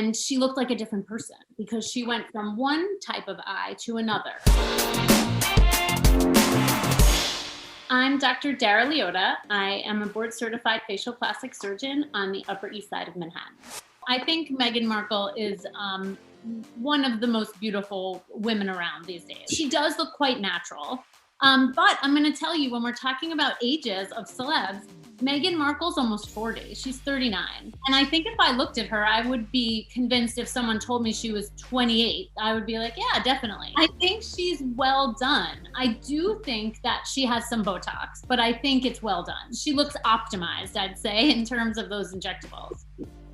And she looked like a different person because she went from one type of eye to another. I'm Dr. Dara Leota. I am a board-certified facial plastic surgeon on the Upper East Side of Manhattan. I think Meghan Markle is one of the most beautiful women around these days. She does look quite natural. But I'm going to tell you, when we're talking about ages of celebs, Meghan Markle's almost 40. She's 39. And I think if I looked at her, I would be convinced if someone told me she was 28, I would be like, yeah, definitely. I think she's well done. I do think that she has some Botox, but I think it's well done. She looks optimized, I'd say, in terms of those injectables.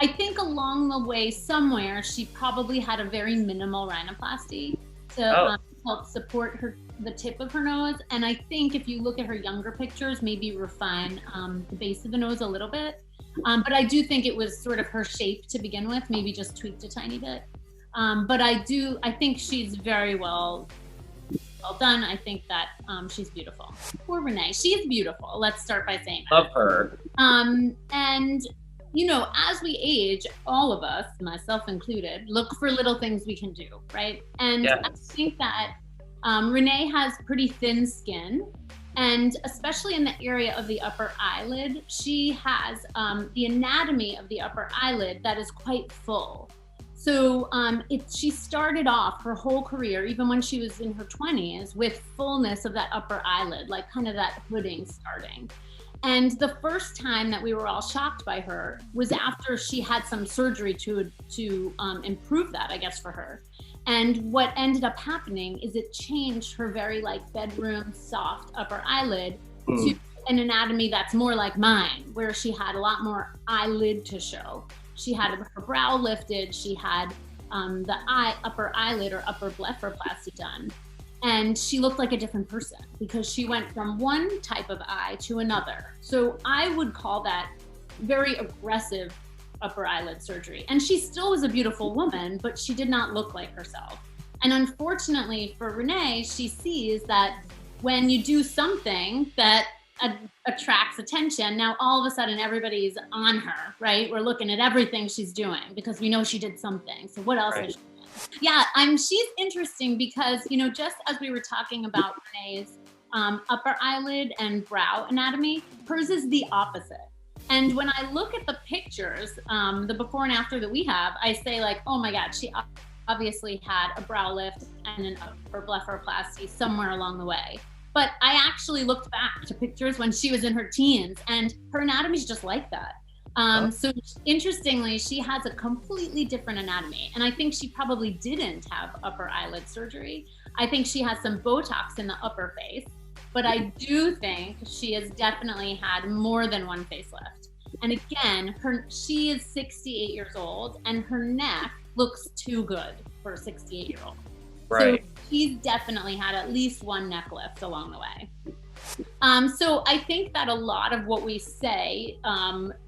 I think along the way somewhere, she probably had a very minimal rhinoplasty to help support the tip of her nose. And I think if you look at her younger pictures, maybe refine the base of the nose a little bit. But I do think it was sort of her shape to begin with, maybe just tweaked a tiny bit. But I think she's very well done. I think that she's beautiful. Poor Renee, she's beautiful. Let's start by saying that. Love her. And you know, as we age, all of us, myself included, look for little things we can do, right? And yes. I think that Renee has pretty thin skin, and especially in the area of the upper eyelid, she has the anatomy of the upper eyelid that is quite full. So she started off her whole career, even when she was in her 20s, with fullness of that upper eyelid, like kind of that hooding starting. And the first time that we were all shocked by her was after she had some surgery to improve that, I guess, for her. And what ended up happening is it changed her very like bedroom soft upper eyelid to an anatomy that's more like mine, where she had a lot more eyelid to show. She had her brow lifted, she had the upper eyelid or upper blepharoplasty done. And she looked like a different person because she went from one type of eye to another. So I would call that very aggressive upper eyelid surgery. And she still was a beautiful woman, but she did not look like herself. And unfortunately for Renee, she sees that when you do something that attracts attention, now all of a sudden everybody's on her, right? We're looking at everything she's doing because we know she did something. So what else is she doing? Yeah, she's interesting because, you know, just as we were talking about Renee's upper eyelid and brow anatomy, hers is the opposite. And when I look at the pictures, the before and after that we have, I say like, oh my God, she obviously had a brow lift and an upper blepharoplasty somewhere along the way. But I actually looked back to pictures when she was in her teens, and her anatomy's just like that. So interestingly, she has a completely different anatomy. And I think she probably didn't have upper eyelid surgery. I think she has some Botox in the upper face, but I do think she has definitely had more than one facelift. And again, she is 68 years old and her neck looks too good for a 68-year-old. Right. So she's definitely had at least one neck lift along the way. So I think that a lot of what we say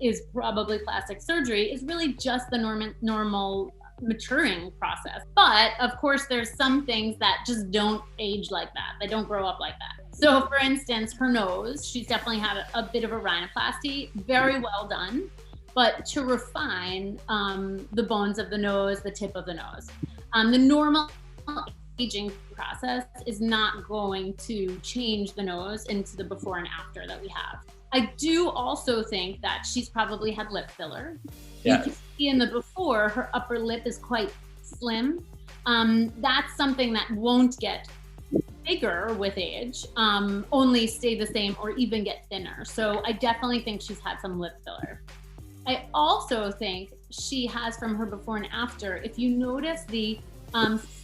is probably plastic surgery is really just the normal maturing process. But of course, there's some things that just don't age like that. They don't grow up like that. So for instance, her nose, she's definitely had a bit of a rhinoplasty, very well done, but to refine the bones of the nose, the tip of the nose. The normal aging process is not going to change the nose into the before and after that we have. I do also think that she's probably had lip filler. Yes. You can see in the before, her upper lip is quite slim. That's something that won't get bigger with age, only stay the same or even get thinner. So I definitely think she's had some lip filler. I also think she has, from her before and after, if you notice the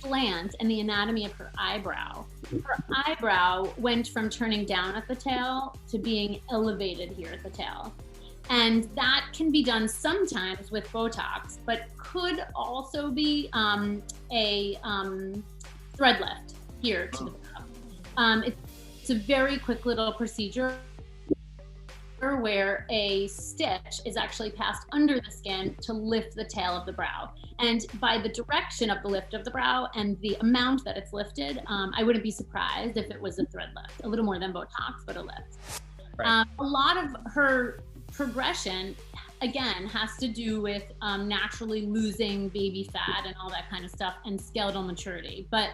slant and the anatomy of her eyebrow. Her eyebrow went from turning down at the tail to being elevated here at the tail. And that can be done sometimes with Botox, but could also be a thread lift here to the brow. It's a very quick little procedure where a stitch is actually passed under the skin to lift the tail of the brow. And by the direction of the lift of the brow and the amount that it's lifted, I wouldn't be surprised if it was a thread lift, a little more than Botox, but a lift. Right. A lot of her progression again, has to do with naturally losing baby fat and all that kind of stuff and skeletal maturity. But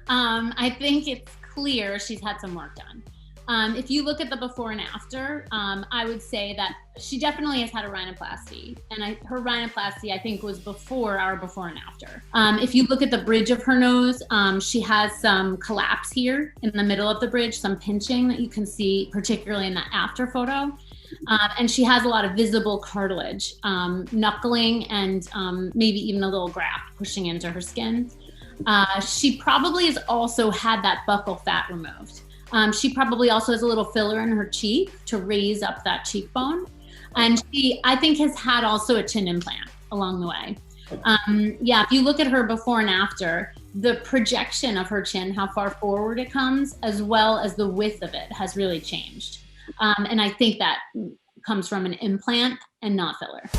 I think it's clear she's had some work done. If you look at the before and after, I would say that she definitely has had a rhinoplasty, and her rhinoplasty, I think, was before our before and after. If you look at the bridge of her nose, she has some collapse here in the middle of the bridge, some pinching that you can see, particularly in the after photo. And she has a lot of visible cartilage, knuckling, and maybe even a little graft pushing into her skin. She probably has also had that buccal fat removed. She probably also has a little filler in her cheek to raise up that cheekbone. And she, I think, has had also a chin implant along the way. Yeah, if you look at her before and after, the projection of her chin, how far forward it comes, as well as the width of it, has really changed. And I think that comes from an implant and not filler.